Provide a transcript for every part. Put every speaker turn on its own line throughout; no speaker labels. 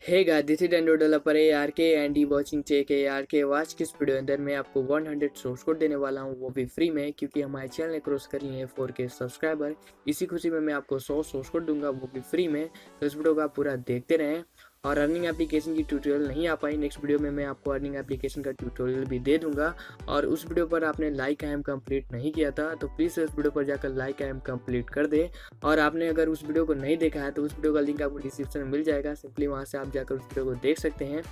Hey guys, this is Android developer ARK and you watching tech ARK। आज की इस video अंदर मैं आपको 100 सोर्स कोड देने वाला हूं, वो भी फ्री में, क्योंकि हमारे चैनल ने क्रॉस कर लिए हैं 4K सब्सक्राइबर। इसी खुशी में मैं आपको 100 सोर्स कोड दूंगा, वो भी फ्री में। तो इस वीडियो को आप पूरा देखते रहें। और अर्निंग एप्लीकेशन की ट्यूटोरियल नहीं आ पाई, नेक्स्ट वीडियो में मैं आपको अर्निंग एप्लीकेशन का ट्यूटोरियल भी दे दूंगा। और उस वीडियो पर आपने लाइक एम कंप्लीट नहीं किया था तो प्लीज़ इस वीडियो पर जाकर लाइक एम कंप्लीट कर दे। और आपने अगर उस वीडियो को नहीं देखा है तो उस वीडियो का लिंक आपको डिस्क्रिप्शन में मिल जाएगा, सिंपली वहाँ से आप जाकर उस वीडियो को देख सकते हैं।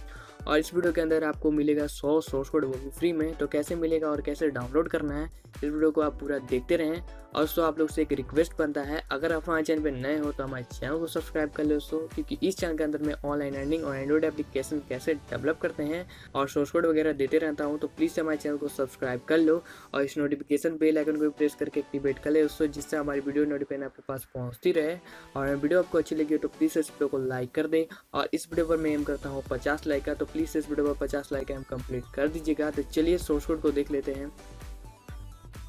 और इस वीडियो के अंदर आपको मिलेगा 100 सोर्स कोड, वो भी फ्री में। तो कैसे मिलेगा और कैसे डाउनलोड करना है, इस वीडियो को आप पूरा देखते रहें। और दोस्तों, आप लोग से एक रिक्वेस्ट बनता है, अगर आप हमारे चैनल पर नए हो तो हमारे चैनल को सब्सक्राइब कर लो दोस्तों, क्योंकि इस चैनल के अंदर मैं ऑनलाइन अर्निंग और एंड्रॉइड एप्लीकेशन कैसे डेवलप करते हैं और सोर्स कोड वगैरह देते रहता हूँ। तो प्लीज़ हमारे चैनल को सब्सक्राइब कर लो और इस नोटिफिकेशन बेल आइकन को प्रेस करके एक्टिवेट कर ले दोस्तों, जिससे हमारी वीडियो नोटिफिकेशन आपके पास पहुँचती रहे। और वीडियो आपको अच्छी लगी हो तो प्लीज़ इस वीडियो को लाइक कर दे। और इस वीडियो पर मैं एम करता हूँ 50 लाइक का, तो प्लीज़ इस वीडियो पर 50 लाइक एम कंप्लीट कर दीजिएगा। तो चलिए सोर्स कोड को देख लेते हैं।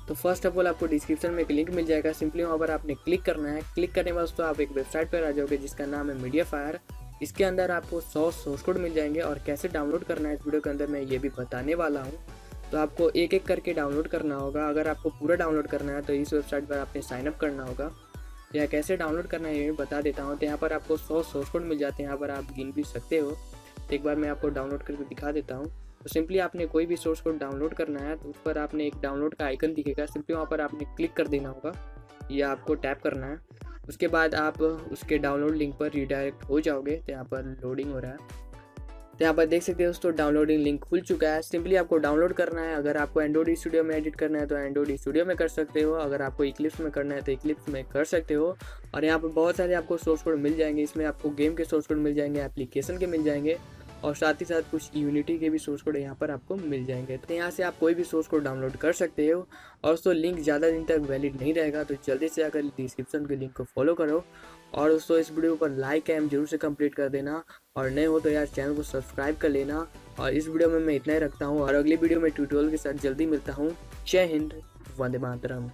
तो फर्स्ट ऑफ ऑल आपको डिस्क्रिप्शन में एक लिंक मिल जाएगा, सिंपली वहाँ पर आपने क्लिक करना है। क्लिक करने के बाद दोस्तों आप एक वेबसाइट पर आ जाओगे जिसका नाम है मीडियाफायर। इसके अंदर आपको 100 सोर्स कोड मिल जाएंगे और कैसे डाउनलोड करना है इस वीडियो के अंदर मैं ये भी बताने वाला हूँ। तो आपको एक एक करके डाउनलोड करना होगा। अगर आपको पूरा डाउनलोड करना है तो इस वेबसाइट पर आपने साइनअप करना होगा। तो यहाँ कैसे डाउनलोड करना है ये बता देता हूँ। तो यहाँ पर आपको 100 सोर्स कोड मिल जाते हैं, यहाँ पर आप गिन भी सकते हो। तो एक बार मैं आपको डाउनलोड करके दिखा देता हूँ। तो सिंपली आपने कोई भी सोर्स कोड डाउनलोड करना है तो उस पर आपने एक डाउनलोड का आइकन दिखेगा, सिंपली वहाँ पर आपने क्लिक कर देना होगा या आपको टैप करना है। उसके बाद आप उसके डाउनलोड लिंक पर रिडायरेक्ट हो जाओगे। तो यहाँ पर लोडिंग हो रहा है, तो यहाँ पर देख सकते हो दोस्तों डाउनलोडिंग लिंक खुल चुका है। सिंपली आपको डाउनलोड करना है। अगर आपको एंड्रॉइड स्टूडियो में एडिट करना है तो एंड्रॉइड स्टूडियो में कर सकते हो, अगर आपको इक्लिप्स में करना है तो इक्लिप्स में कर सकते हो। और यहाँ पर बहुत सारे आपको सोर्स कोड मिल जाएंगे। इसमें आपको गेम के सोर्स कोड मिल जाएंगे, एप्लीकेशन के मिल जाएंगे और साथ ही साथ कुछ यूनिटी के भी सोर्स कोड यहाँ पर आपको मिल जाएंगे। तो यहाँ से आप कोई भी सोर्स कोड डाउनलोड कर सकते हो। और दोस्तों लिंक ज़्यादा दिन तक वैलिड नहीं रहेगा, तो जल्दी से आकर डिस्क्रिप्शन के लिंक को फॉलो करो। और दोस्तों इस वीडियो पर लाइक एम जरूर से कंप्लीट कर देना। और नए हो तो यार चैनल को सब्सक्राइब कर लेना। और इस वीडियो में मैं इतना ही रखता हूँ और अगली वीडियो में ट्यूटोरियल के साथ जल्दी मिलता हूँ। जय हिंद, वंदे मातरम।